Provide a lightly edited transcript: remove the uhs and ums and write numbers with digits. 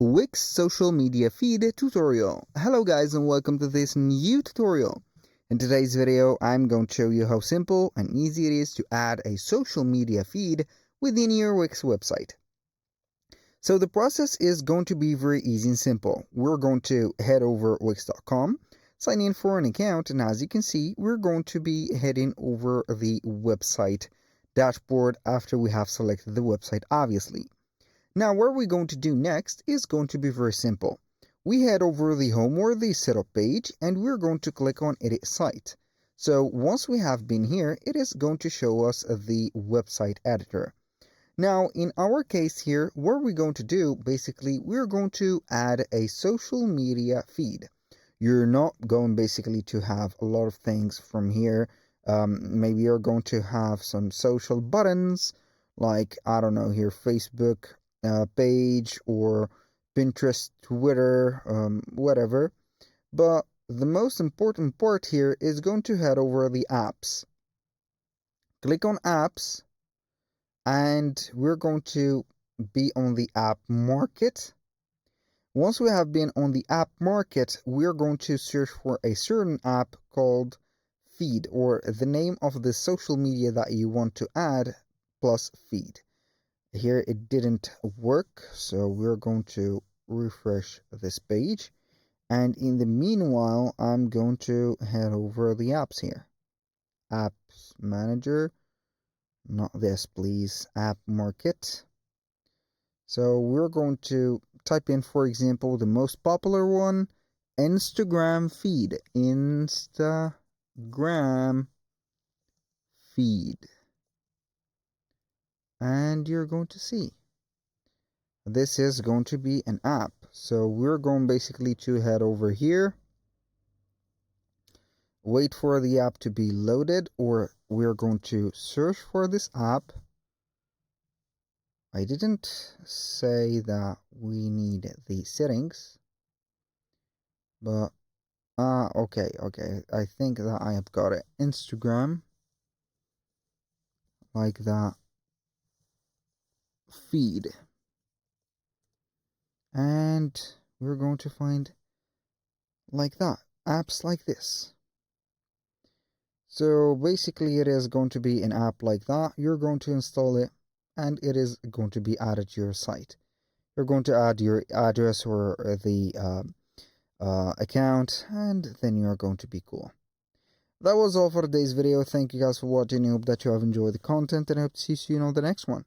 Wix social media feed tutorial. Hello guys and welcome to this new tutorial. In today's video I'm going to show you how simple and easy it is to add a social media feed within your Wix website. So the process is going to be very easy and simple. We're going to head over wix.com, sign in for an account, and as you can see we're going to be heading over the website dashboard after we have selected the website, obviously. Now what we're going to do next is going to be very simple. We head over the home or the setup page and we're going to click on edit site. So once we have been here, it is going to show us the website editor. Now in our case here, what we're going to do, basically we're going to add a social media feed. You're not going basically to have a lot of things from here. Maybe you're going to have some social buttons like, I don't know, here Facebook page or Pinterest, Twitter, whatever. But the most important part here is going to head over the apps. Click on apps and we're going to be on the app market. Once we have been on the app market, we're going to search for a certain app called feed, or the name of the social media that you want to add plus feed. Here it didn't work, so we're going to refresh this page, and in the meanwhile I'm going to head over the apps here. Apps manager, not this please, app market. So we're going to type in, for example, the most popular one, Instagram feed. Instagram feed. And you're going to see this is going to be an app. So we're going basically to head over here, wait for the app to be loaded, or we're going to search for this app. I didn't say that we need the settings, but okay, I think that I have got it. Instagram, like that, feed, and we're going to find like that, apps like this. So basically it is going to be an app like that. You're going to install it and it is going to be added to your site. You're going to add your address or the account, and then you're going to be cool. That was all for today's video. Thank you guys for watching. I hope that you have enjoyed the content, and I hope to see you soon on the next one.